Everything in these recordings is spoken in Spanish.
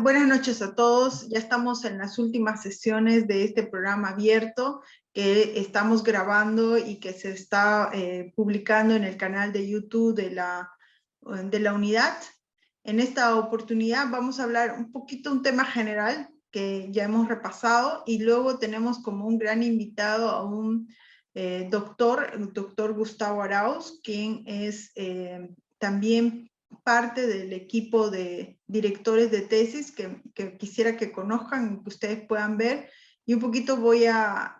Buenas noches a todos. Ya estamos en las últimas sesiones de este programa abierto que estamos grabando y que se está publicando en el canal de YouTube de la unidad. En esta oportunidad vamos a hablar un tema general que ya hemos repasado, y luego tenemos como un gran invitado a un el doctor Gustavo Arauz, quien es también parte del equipo de directores de tesis que quisiera que conozcan y que ustedes puedan ver, y un poquito voy a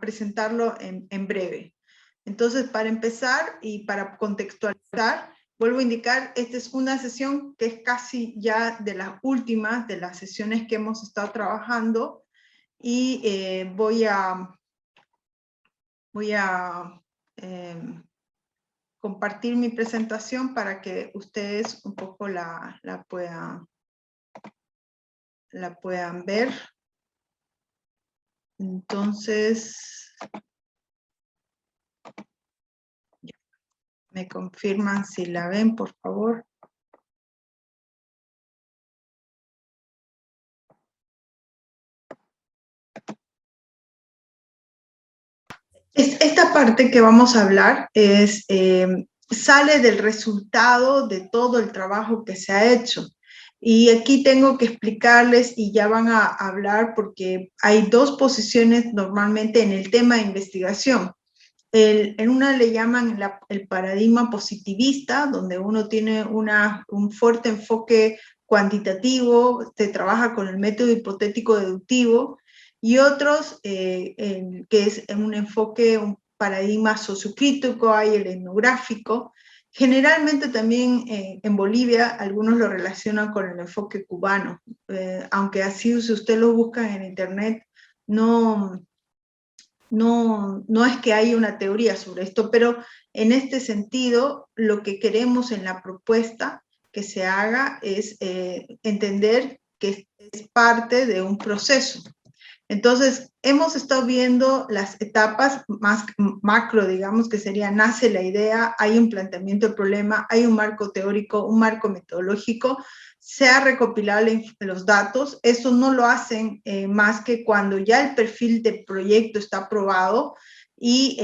presentarlo en breve. Entonces, para empezar y para contextualizar, vuelvo a indicar, esta es una sesión que es casi ya de las últimas de las sesiones que hemos estado trabajando, y voy a compartir mi presentación para que ustedes un poco la puedan ver. Entonces, me confirman si la ven, por favor. Esta parte que vamos a hablar sale del resultado de todo el trabajo que se ha hecho. Y aquí tengo que explicarles, y ya van a hablar, porque hay dos posiciones normalmente en el tema de investigación. En una le llaman el paradigma positivista, donde uno tiene un fuerte enfoque cuantitativo, se trabaja con el método hipotético deductivo, y otros que es un enfoque, un paradigma sociocrítico, hay el etnográfico. Generalmente también en Bolivia algunos lo relacionan con el enfoque cubano, aunque así si ustedes lo buscan en internet, no es que haya una teoría sobre esto, pero en este sentido, lo que queremos en la propuesta que se haga es entender que es parte de un proceso. Entonces, hemos estado viendo las etapas más macro, digamos, que sería: nace la idea, hay un planteamiento del problema, hay un marco teórico, un marco metodológico, se ha recopilado los datos. Eso no lo hacen más que cuando ya el perfil de proyecto está aprobado y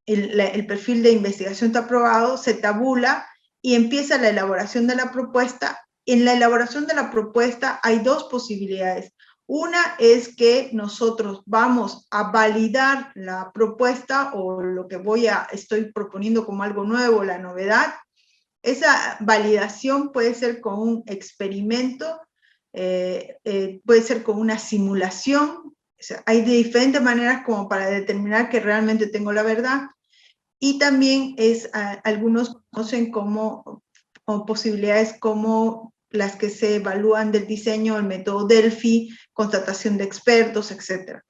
el perfil de investigación está aprobado, se tabula y empieza la elaboración de la propuesta. En la elaboración de la propuesta hay dos posibilidades. Una es que nosotros vamos a validar la propuesta o lo que estoy proponiendo como algo nuevo, la novedad. Esa validación puede ser con un experimento, puede ser con una simulación. O sea, hay de diferentes maneras como para determinar que realmente tengo la verdad. Y también algunos conocen como posibilidades como las que se evalúan del diseño, el método Delphi, contratación de expertos, etc.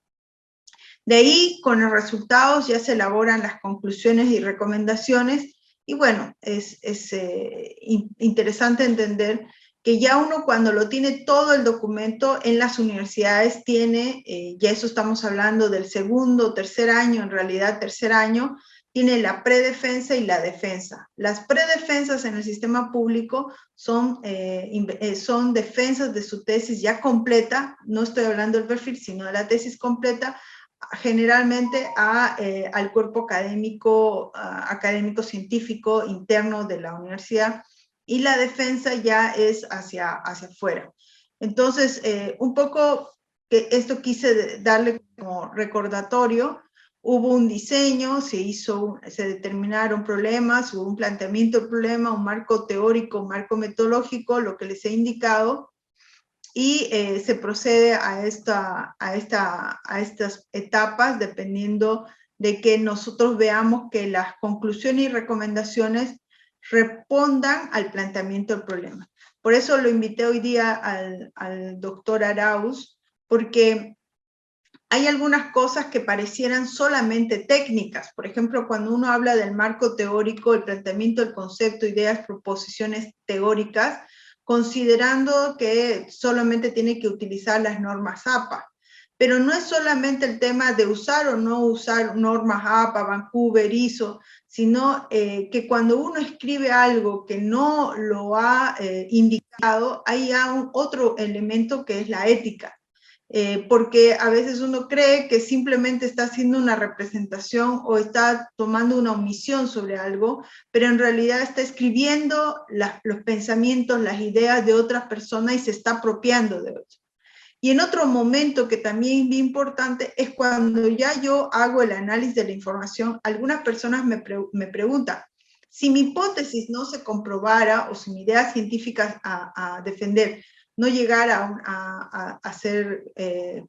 De ahí, con los resultados, ya se elaboran las conclusiones y recomendaciones. Y bueno, es interesante entender que ya uno, cuando lo tiene todo el documento en las universidades, tiene, ya eso estamos hablando del segundo, tercer año, en realidad tercer año, tiene la predefensa y la defensa. Las predefensas en el sistema público son defensas de su tesis ya completa. No estoy hablando del perfil, sino de la tesis completa, generalmente al cuerpo académico científico interno de la universidad, y la defensa ya es hacia afuera. Entonces, un poco que esto quise darle como recordatorio. Hubo un diseño, se determinaron problemas, hubo un planteamiento de problema, un marco teórico, un marco metodológico, lo que les he indicado, y se procede a estas etapas dependiendo de que nosotros veamos que las conclusiones y recomendaciones respondan al planteamiento del problema. Por eso lo invité hoy día al doctor Arauz, porque hay algunas cosas que parecieran solamente técnicas. Por ejemplo, cuando uno habla del marco teórico, el planteamiento del concepto, ideas, proposiciones teóricas, considerando que solamente tiene que utilizar las normas APA. Pero no es solamente el tema de usar o no usar normas APA, Vancouver, ISO, sino que cuando uno escribe algo que no lo ha indicado, hay otro elemento que es la ética. Porque a veces uno cree que simplemente está haciendo una representación o está tomando una omisión sobre algo, pero en realidad está escribiendo los pensamientos, las ideas de otras personas y se está apropiando de otros. Y en otro momento que también es muy importante es cuando ya yo hago el análisis de la información, algunas personas me preguntan, si mi hipótesis no se comprobara o si mi idea científica a defender no llegara a ser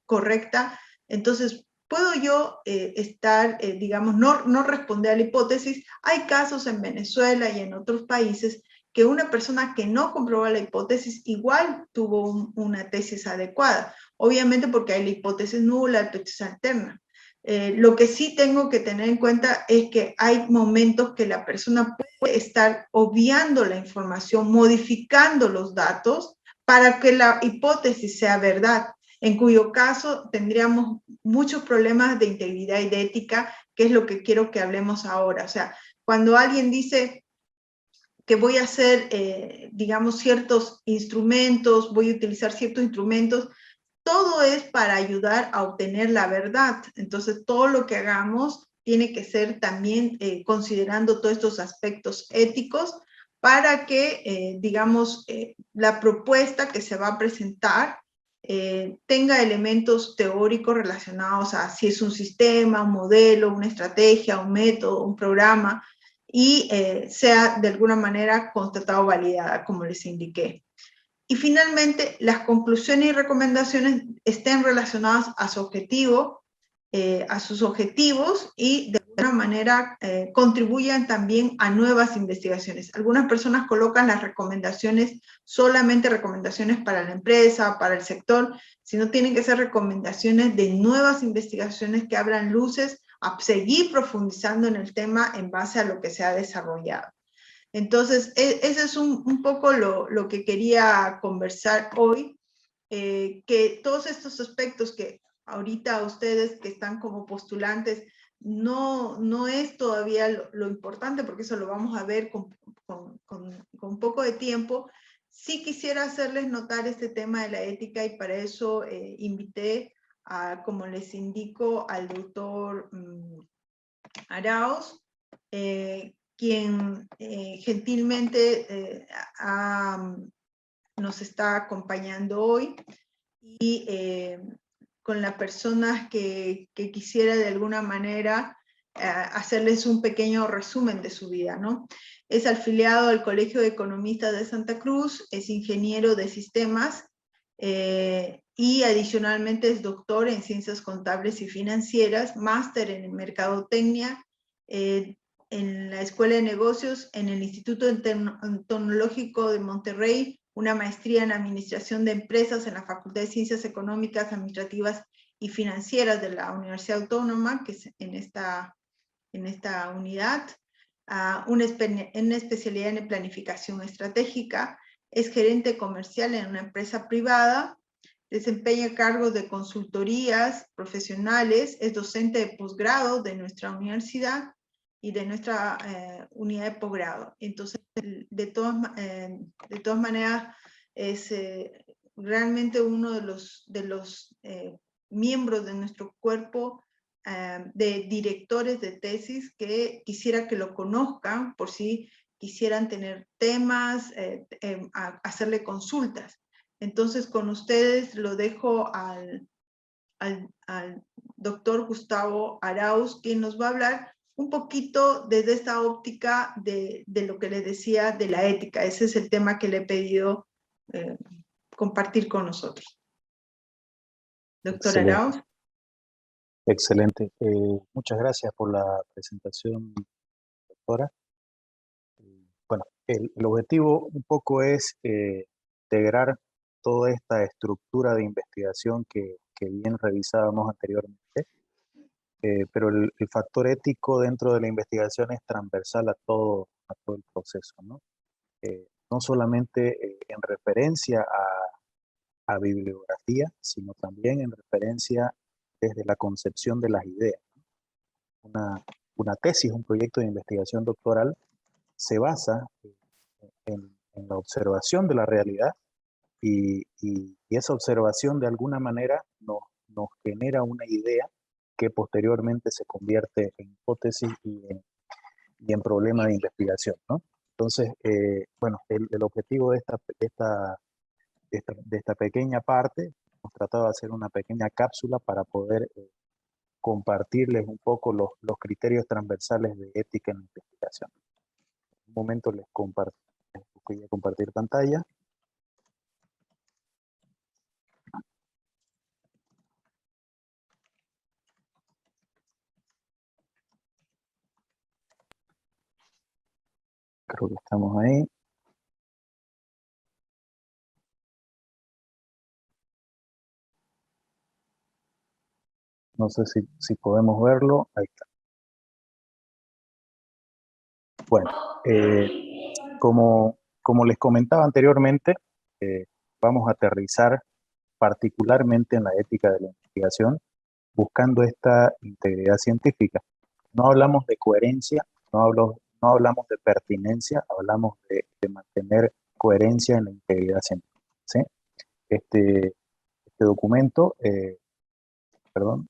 correcta, entonces puedo yo estar, digamos, no responder a la hipótesis. Hay casos en Venezuela y en otros países que una persona que no comprobó la hipótesis igual tuvo una tesis adecuada. Obviamente porque hay la hipótesis nula, la hipótesis alterna. Lo que sí tengo que tener en cuenta es que hay momentos que la persona puede estar obviando la información, modificando los datos para que la hipótesis sea verdad, en cuyo caso tendríamos muchos problemas de integridad y de ética, que es lo que quiero que hablemos ahora. O sea, cuando alguien dice que voy a hacer, digamos, ciertos instrumentos, voy a utilizar ciertos instrumentos, todo es para ayudar a obtener la verdad. Entonces, todo lo que hagamos tiene que ser también considerando todos estos aspectos éticos para que, digamos, la propuesta que se va a presentar tenga elementos teóricos relacionados a si es un sistema, un modelo, una estrategia, un método, un programa, y sea de alguna manera constatado o validada, como les indiqué. Y finalmente, las conclusiones y recomendaciones estén relacionadas a su objetivo, a sus objetivos y de alguna manera contribuyan también a nuevas investigaciones. Algunas personas colocan las recomendaciones solamente recomendaciones para la empresa, para el sector, sino tienen que ser recomendaciones de nuevas investigaciones que abran luces a seguir profundizando en el tema en base a lo que se ha desarrollado. Entonces, ese es un poco lo que quería conversar hoy, que todos estos aspectos que ahorita ustedes que están como postulantes, no es todavía lo importante, porque eso lo vamos a ver con poco de tiempo. Sí quisiera hacerles notar este tema de la ética y para eso invité, como les indico, al doctor Arauz, quien gentilmente nos está acompañando hoy y con las personas que quisiera de alguna manera hacerles un pequeño resumen de su vida, ¿no? Es afiliado al Colegio de Economistas de Santa Cruz, es ingeniero de sistemas y adicionalmente es doctor en ciencias contables y financieras, máster en mercadotecnia, en la Escuela de Negocios, en el Instituto Tecnológico de Monterrey, una maestría en Administración de Empresas en la Facultad de Ciencias Económicas, Administrativas y Financieras de la Universidad Autónoma, que es en esta unidad, una especialidad en planificación estratégica, es gerente comercial en una empresa privada, desempeña cargos de consultorías profesionales, es docente de posgrado de nuestra universidad y de nuestra unidad de posgrado. Entonces, de todas maneras, es realmente uno de los miembros de nuestro cuerpo de directores de tesis que quisiera que lo conozcan por si quisieran tener temas, hacerle consultas. Entonces, con ustedes lo dejo al doctor Gustavo Arauz, quien nos va a hablar un poquito desde esta óptica de lo que le decía de la ética. Ese es el tema que le he pedido compartir con nosotros. Doctor Arauz. Excelente. Muchas gracias por la presentación, doctora. Bueno, el objetivo un poco es integrar toda esta estructura de investigación que bien revisábamos anteriormente, pero el factor ético dentro de la investigación es transversal a todo el proceso, ¿no? No solamente en referencia a bibliografía, sino también en referencia desde la concepción de las ideas. Una tesis, un proyecto de investigación doctoral, se basa en la observación de la realidad y esa observación de alguna manera nos genera una idea que posteriormente se convierte en hipótesis y en problema de investigación, ¿no? Entonces, bueno, el objetivo de esta pequeña parte, hemos tratado de hacer una pequeña cápsula para poder compartirles un poco los criterios transversales de ética en la investigación. En un momento les voy a compartir pantalla. Creo que estamos ahí. No sé si podemos verlo. Ahí está. Bueno, como les comentaba anteriormente, vamos a aterrizar particularmente en la ética de la investigación, buscando esta integridad científica. No hablamos de coherencia, no hablamos de pertinencia, hablamos de mantener coherencia en la integridad científica, ¿sí? Este documento, perdón,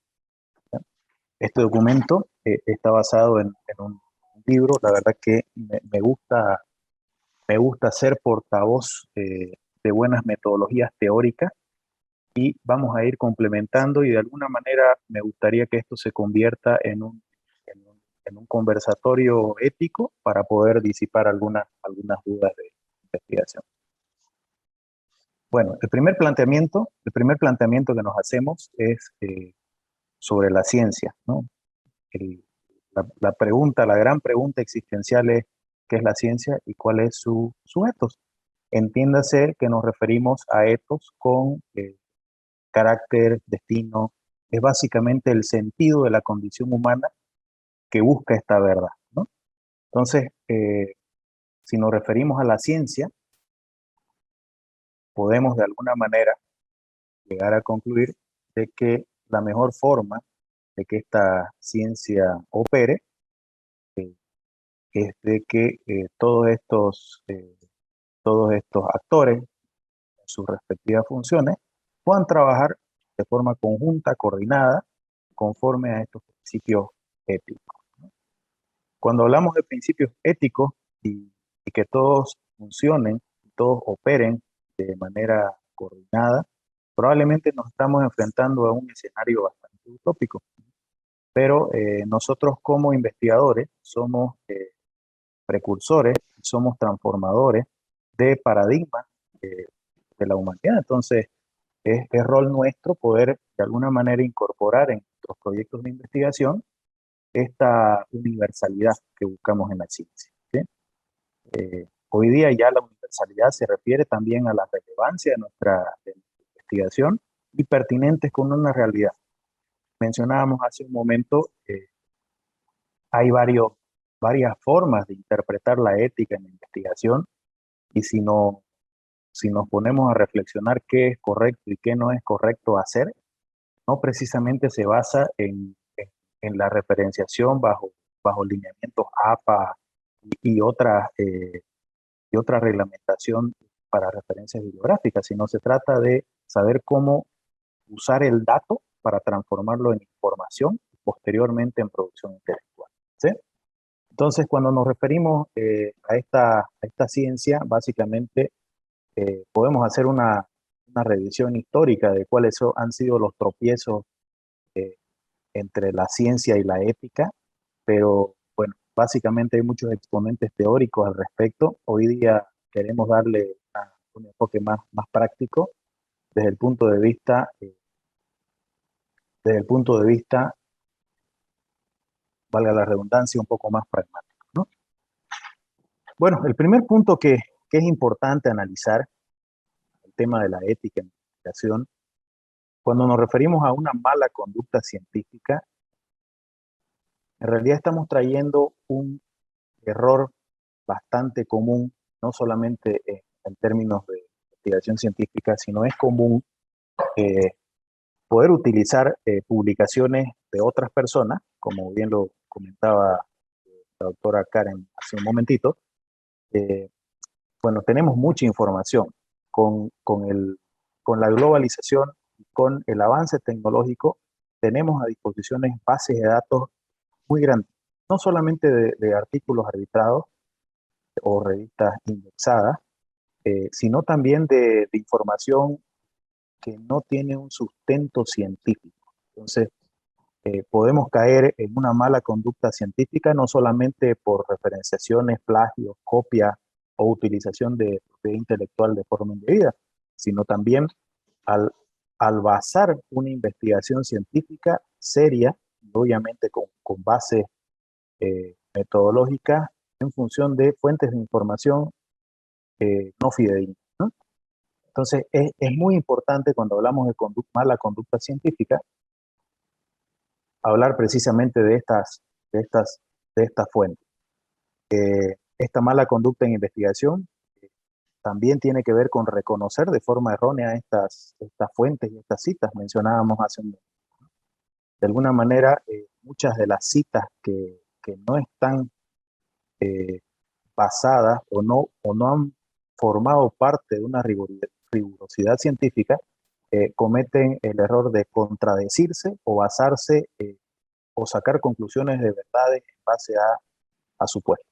este documento está basado en un libro. La verdad que me gusta ser portavoz de buenas metodologías teóricas, y vamos a ir complementando, y de alguna manera me gustaría que esto se convierta en un conversatorio ético para poder disipar algunas dudas de investigación. Bueno, el primer planteamiento que nos hacemos es sobre la ciencia, ¿no? La gran pregunta existencial es: ¿qué es la ciencia y cuál es su ethos? Entiéndase que nos referimos a ethos con carácter, destino. Es básicamente el sentido de la condición humana que busca esta verdad, ¿no? Entonces, si nos referimos a la ciencia, podemos de alguna manera llegar a concluir de que la mejor forma de que esta ciencia opere es de que todos estos actores en sus respectivas funciones puedan trabajar de forma conjunta, coordinada, conforme a estos principios éticos. Cuando hablamos de principios éticos y que todos funcionen, todos operen de manera coordinada, probablemente nos estamos enfrentando a un escenario bastante utópico. Pero nosotros como investigadores somos precursores, somos transformadores de paradigmas de la humanidad. Entonces, es rol nuestro poder de alguna manera incorporar en nuestros proyectos de investigación esta universalidad que buscamos en la ciencia, ¿sí? Hoy día ya la universalidad se refiere también a la relevancia de nuestra investigación y pertinentes con una realidad. Mencionábamos hace un momento, hay varias formas de interpretar la ética en la investigación, y si nos ponemos a reflexionar qué es correcto y qué no es correcto hacer, no precisamente se basa en la referenciación bajo lineamientos APA y otra reglamentación para referencias bibliográficas, sino se trata de saber cómo usar el dato para transformarlo en información y posteriormente en producción intelectual, ¿sí? Entonces, cuando nos referimos a esta ciencia, básicamente podemos hacer una revisión histórica de cuáles han sido los tropiezos eh, entre la ciencia y la ética, pero bueno, básicamente hay muchos exponentes teóricos al respecto. Hoy día queremos darle un enfoque más práctico desde el punto de vista, desde el punto de vista, valga la redundancia, un poco más pragmático, ¿no? Bueno, el primer punto que es importante analizar, el tema de la ética en la investigación, cuando nos referimos a una mala conducta científica, en realidad estamos trayendo un error bastante común, no solamente en términos de investigación científica, sino es común poder utilizar publicaciones de otras personas, como bien lo comentaba la doctora Karen hace un momentito. Bueno, tenemos mucha información con la globalización, con el avance tecnológico, tenemos a disposición bases de datos muy grandes, no solamente de artículos arbitrados o revistas indexadas, sino también de información que no tiene un sustento científico. Entonces, podemos caer en una mala conducta científica no solamente por referenciaciones, plagios, copias o utilización de propiedad intelectual de forma indebida, sino también al, al basar una investigación científica seria, obviamente con bases metodológicas en función de fuentes de información no fidedignas, ¿no? Entonces, es muy importante cuando hablamos de mala conducta científica, hablar precisamente de estas fuentes. Esta mala conducta en investigación también tiene que ver con reconocer de forma errónea estas fuentes y estas citas mencionábamos hace un momento. De alguna manera, muchas de las citas que no están basadas o no han formado parte de una rigurosidad científica, cometen el error de contradecirse o basarse o sacar conclusiones de verdades en base a supuestos.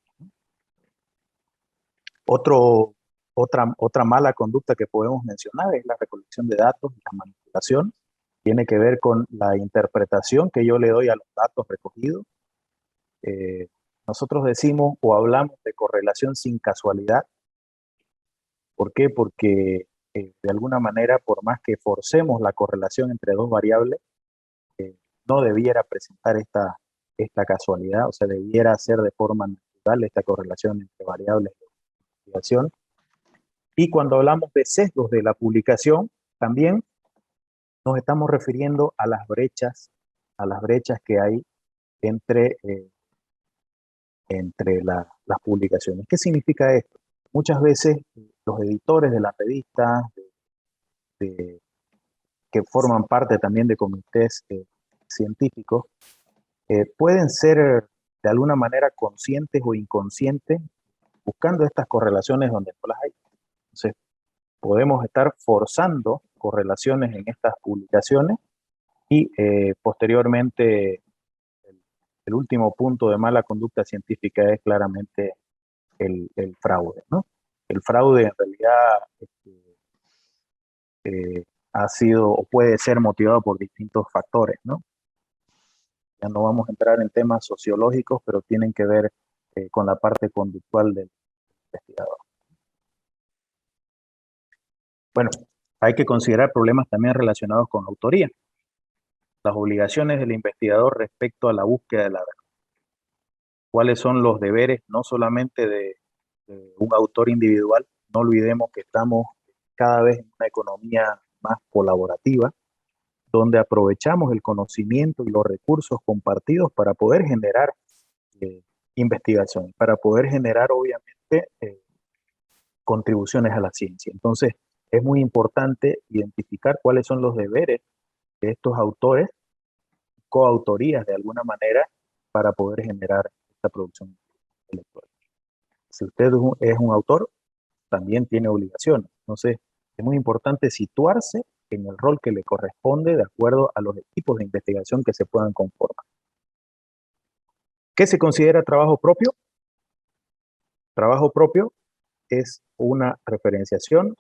Otra mala conducta que podemos mencionar es la recolección de datos y la manipulación. Tiene que ver con la interpretación que yo le doy a los datos recogidos. Nosotros decimos o hablamos de correlación sin casualidad. ¿Por qué? Porque de alguna manera, por más que forcemos la correlación entre dos variables, no debiera presentar esta casualidad, o sea, debiera ser de forma natural esta correlación entre variables de investigación. Y cuando hablamos de sesgos de la publicación, también nos estamos refiriendo a las brechas que hay entre las publicaciones. ¿Qué significa esto? Muchas veces los editores de las revistas, que forman parte también de comités científicos, pueden ser de alguna manera conscientes o inconscientes buscando estas correlaciones donde no las hay. Entonces, podemos estar forzando correlaciones en estas publicaciones y posteriormente el último punto de mala conducta científica es claramente el fraude, ¿no? El fraude en realidad ha sido o puede ser motivado por distintos factores, ¿no? Ya no vamos a entrar en temas sociológicos, pero tienen que ver con la parte conductual del investigador. Bueno, hay que considerar problemas también relacionados con la autoría. Las obligaciones del investigador respecto a la búsqueda de la verdad. ¿Cuáles son los deberes no solamente de un autor individual? No olvidemos que estamos cada vez en una economía más colaborativa, donde aprovechamos el conocimiento y los recursos compartidos para poder generar investigación, para poder generar obviamente contribuciones a la ciencia. Entonces, es muy importante identificar cuáles son los deberes de estos autores, coautorías de alguna manera, para poder generar esta producción intelectual. Si usted es un autor, también tiene obligaciones. Entonces, es muy importante situarse en el rol que le corresponde de acuerdo a los equipos de investigación que se puedan conformar. ¿Qué se considera trabajo propio? Trabajo propio es una referenciación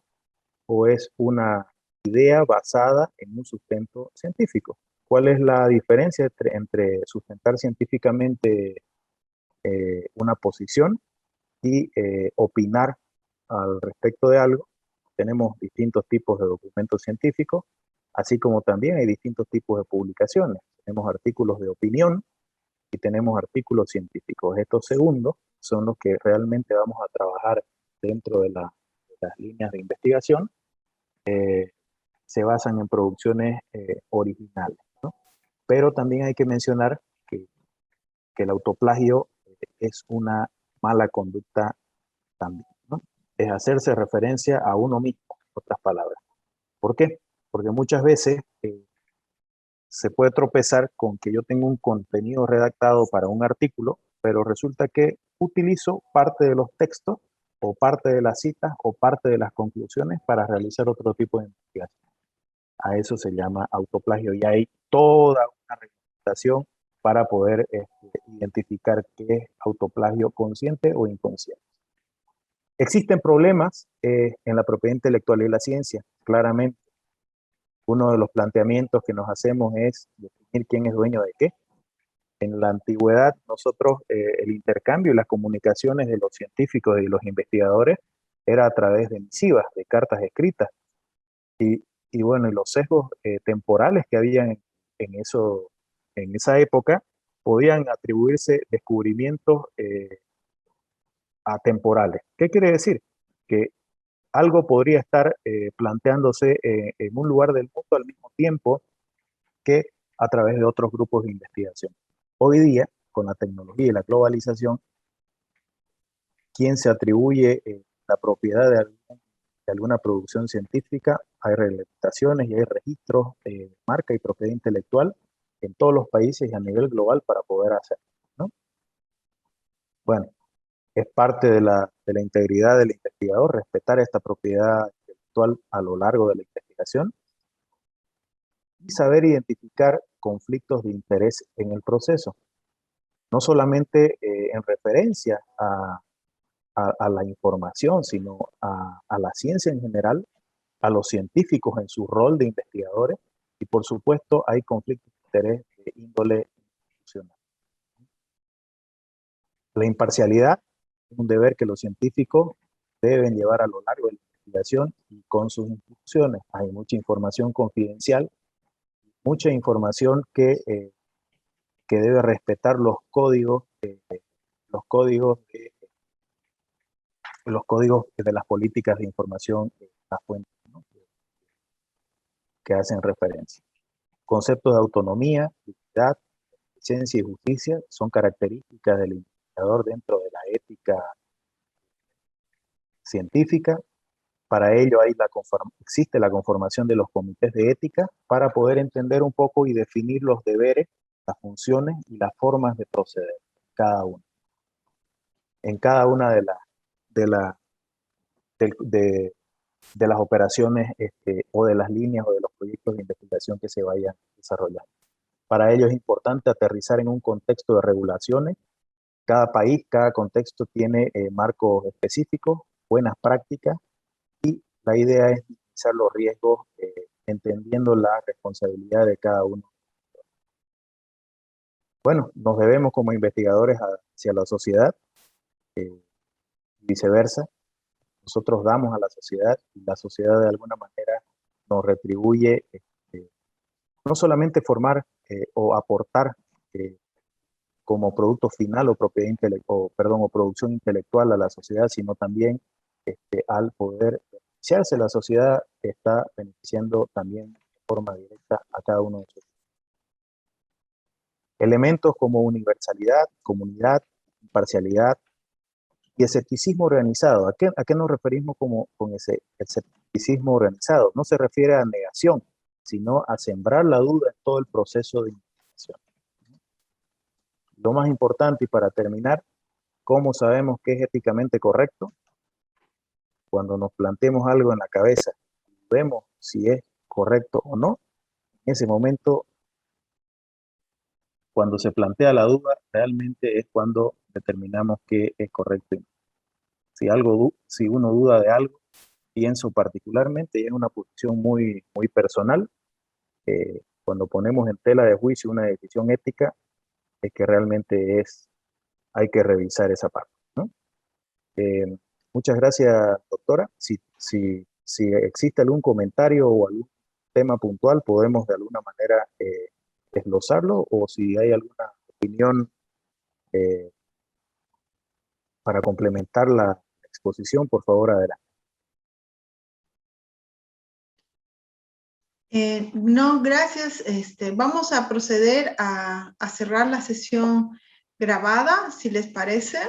o es una idea basada en un sustento científico. ¿Cuál es la diferencia entre sustentar científicamente una posición y opinar al respecto de algo? Tenemos distintos tipos de documentos científicos, así como también hay distintos tipos de publicaciones. Tenemos artículos de opinión y tenemos artículos científicos. Estos segundos son los que realmente vamos a trabajar dentro de las líneas de investigación. Se basan en producciones originales, ¿no? Pero también hay que mencionar que el autoplagio es una mala conducta también, ¿no? Es hacerse referencia a uno mismo. otras palabras. ¿Por qué? Porque muchas veces se puede tropezar con que yo tengo un contenido redactado para un artículo, pero resulta que utilizo parte de los textos o parte de las citas o parte de las conclusiones para realizar otro tipo de investigación. A eso se llama autoplagio y hay toda una reglamentación para poder identificar qué es autoplagio consciente o inconsciente. Existen problemas en la propiedad intelectual y la ciencia, claramente. Uno de los planteamientos que nos hacemos es definir quién es dueño de qué. En la antigüedad, nosotros, el intercambio y las comunicaciones de los científicos y los investigadores era a través de misivas, de cartas escritas. Y bueno, y los sesgos temporales que había en esa época podían atribuirse descubrimientos atemporales. ¿Qué quiere decir? Que algo podría estar planteándose en un lugar del mundo al mismo tiempo que a través de otros grupos de investigación. Hoy día, con la tecnología y la globalización, quien se atribuye la propiedad de alguna producción científica, hay reglamentaciones y hay registros de marca y propiedad intelectual en todos los países y a nivel global para poder hacerlo, ¿no? Bueno, es parte de la integridad del investigador respetar esta propiedad intelectual a lo largo de la investigación y saber identificar conflictos de interés en el proceso, no solamente en referencia a la información, sino a la ciencia en general, a los científicos en su rol de investigadores, y por supuesto hay conflictos de interés de índole institucional. La imparcialidad es un deber que los científicos deben llevar a lo largo de la investigación y con sus instituciones. Hay mucha información confidencial, mucha información que debe respetar los códigos los códigos de las políticas de información, las fuentes, ¿no?, que hacen referencia. Conceptos de autonomía, equidad, eficiencia y justicia son características del investigador dentro de la ética científica. Para ello existe la conformación de los comités de ética para poder entender un poco y definir los deberes, las funciones y las formas de proceder cada uno. En cada una de las operaciones o de las líneas o de los proyectos de investigación que se vayan desarrollando. Para ello es importante aterrizar en un contexto de regulaciones. Cada país, cada contexto tiene marcos específicos, buenas prácticas, y la idea es minimizar los riesgos entendiendo la responsabilidad de cada uno. Bueno, nos debemos como investigadores hacia la sociedad, viceversa. Nosotros damos a la sociedad y la sociedad de alguna manera nos retribuye no solamente formar o aportar como producto final o propiedad o producción intelectual a la sociedad, sino también al poder beneficiarse, la sociedad está beneficiando también de forma directa a cada uno de sus elementos como universalidad, comunidad, imparcialidad y escepticismo organizado. ¿A qué nos referimos con ese escepticismo organizado? No se refiere a negación, sino a sembrar la duda en todo el proceso de investigación. Lo más importante, y para terminar, ¿cómo sabemos qué es éticamente correcto? Cuando nos planteemos algo en la cabeza y vemos si es correcto o no, en ese momento, cuando se plantea la duda, realmente es cuando determinamos qué es correcto. Si uno duda de algo, pienso particularmente, y es una posición muy, muy personal, cuando ponemos en tela de juicio una decisión ética, es que realmente hay que revisar esa parte, ¿no? Muchas gracias, doctora. Si existe algún comentario o algún tema puntual, podemos de alguna manera desglosarlo, o si hay alguna opinión para complementar la exposición, por favor, adelante. No, gracias. Vamos a proceder a cerrar la sesión grabada, si les parece.